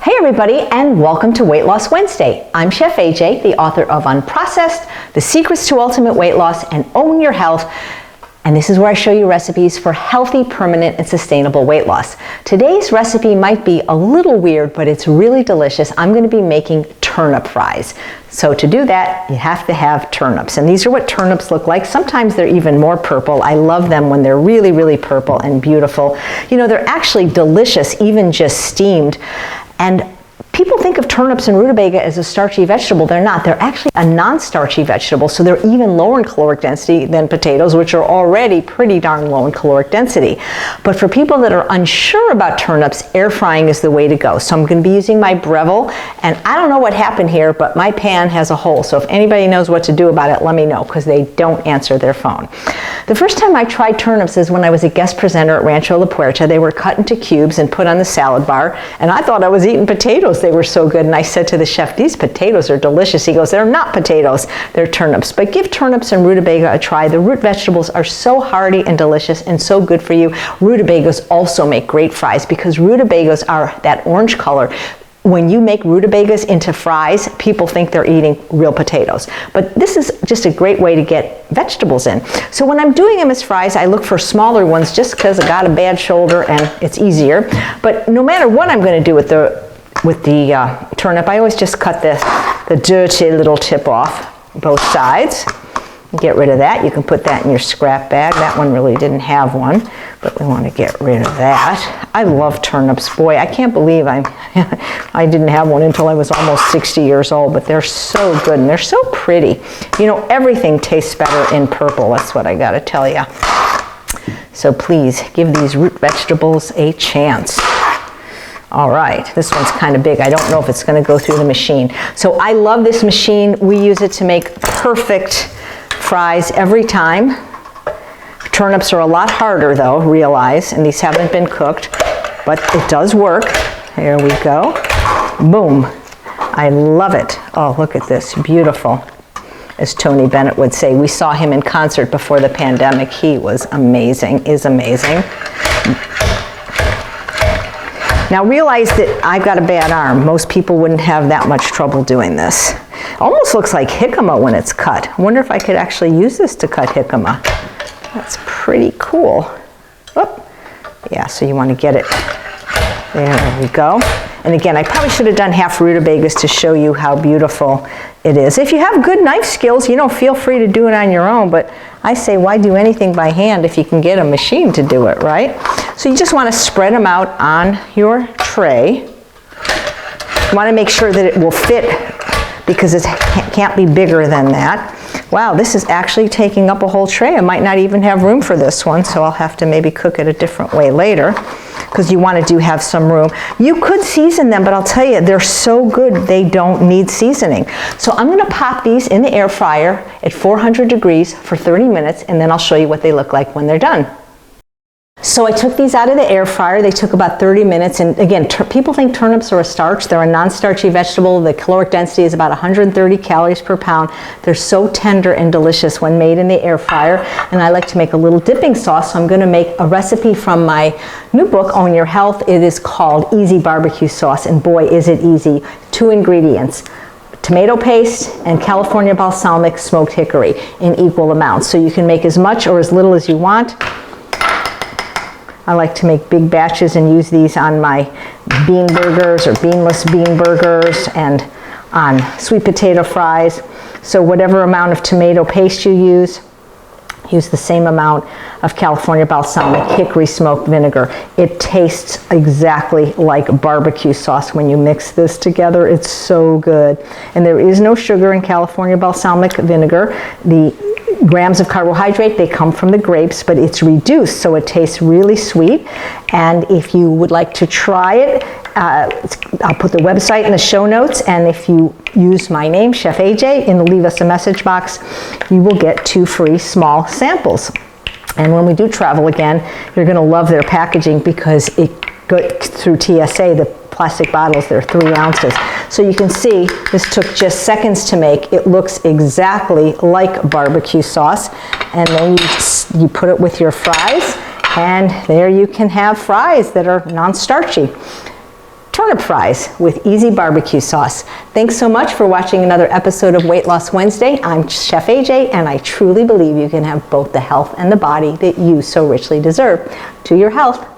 Hey everybody, and welcome to Weight Loss Wednesday. I'm Chef AJ, the author of Unprocessed, The Secrets to Ultimate Weight Loss, and Own Your Health. And this is where I show you recipes for healthy, permanent, and sustainable weight loss. Today's recipe might be a little weird, but it's really delicious. I'm going to be making turnip fries. So to do that, you have to have turnips. And these are what turnips look like. Sometimes they're even more purple. I love them when they're really, really purple and beautiful. You know, they're actually delicious, even just steamed. And people think of turnips and rutabaga as a starchy vegetable. They're not. They're actually a non-starchy vegetable, so they're even lower in caloric density than potatoes, which are already pretty darn low in caloric density. But for people that are unsure about turnips, air frying is the way to go. So I'm going to be using my Breville, and I don't know what happened here, but my pan has a hole. So if anybody knows what to do about it, let me know, because they don't answer their phone. The first time I tried turnips is when I was a guest presenter at Rancho La Puerta. They were cut into cubes and put on the salad bar, and I thought I was eating potatoes. They were so good, and I said to the chef, these potatoes are delicious. He goes, they're not potatoes, they're turnips. But give turnips and rutabaga a try. The root vegetables are so hearty and delicious and so good for you. Rutabagas also make great fries because rutabagas are that orange color. When you make rutabagas into fries, people think they're eating real potatoes. But this is just a great way to get vegetables in. So when I'm doing them as fries, I look for smaller ones just because I got a bad shoulder and it's easier. But no matter what I'm going to do with the turnip, I always just cut the dirty little tip off both sides. Get rid of that. You can put that in your scrap bag. That one really didn't have one, but we want to get rid of that. I love turnips. Boy, I can't believe I didn't have one until I was almost 60 years old, but they're so good and they're so pretty. You know, everything tastes better in purple. That's what I got to tell you. So please give these root vegetables a chance. All right, this one's kind of big. I don't know if it's going to go through the machine. So I love this machine. We use it to make perfect fries every time. Turnips are a lot harder though, realize, and these haven't been cooked, but it does work. Here we go. Boom. I love it. Oh, look at this. Beautiful. As Tony Bennett would say, we saw him in concert before the pandemic. He was amazing, is amazing. Now realize that I've got a bad arm. Most people wouldn't have that much trouble doing this. Almost looks like jicama when it's cut. I wonder if I could actually use this to cut jicama. That's pretty cool. Oh, yeah, so you want to get it. There we go. And again, I probably should have done half rutabagas to show you how beautiful it is. If you have good knife skills, you know, feel free to do it on your own, but I say why do anything by hand if you can get a machine to do it, right? So you just want to spread them out on your tray. You want to make sure that it will fit because it can't be bigger than that. Wow, this is actually taking up a whole tray. I might not even have room for this one, so I'll have to maybe cook it a different way later because you want to have some room. You could season them, but I'll tell you, they're so good they don't need seasoning. So I'm going to pop these in the air fryer at 400 degrees for 30 minutes, and then I'll show you what they look like when they're done. So I took these out of the air fryer. They took about 30 minutes. And again, people think turnips are a starch. They're a non-starchy vegetable. The caloric density is about 130 calories per pound. They're so tender and delicious when made in the air fryer. And I like to make a little dipping sauce. So I'm going to make a recipe from my new book, Own Your Health. It is called Easy Barbecue Sauce. And boy, is it easy. 2 ingredients. Tomato paste and California balsamic smoked hickory in equal amounts. So you can make as much or as little as you want. I like to make big batches and use these on my bean burgers or beanless bean burgers and on sweet potato fries. So whatever amount of tomato paste you use the same amount of California balsamic hickory smoked vinegar. It tastes exactly like barbecue sauce when you mix this together. It's so good. And there is no sugar in California balsamic vinegar. The grams of carbohydrate, they come from the grapes, but it's reduced, so it tastes really sweet. And if you would like to try it, I'll put the website in the show notes, and if you use my name, Chef AJ, and leave us a message box, you will get 2 free small samples. And when we do travel again, you're going to love their packaging because it goes through TSA. The plastic bottles, they're 3 ounces. So you can see this took just seconds to make. It looks exactly like barbecue sauce. And then you put it with your fries, and there you can have fries that are non-starchy. turnip fries with easy barbecue sauce. Thanks so much for watching another episode of Weight Loss Wednesday. I'm Chef AJ, and I truly believe you can have both the health and the body that you so richly deserve. To your health.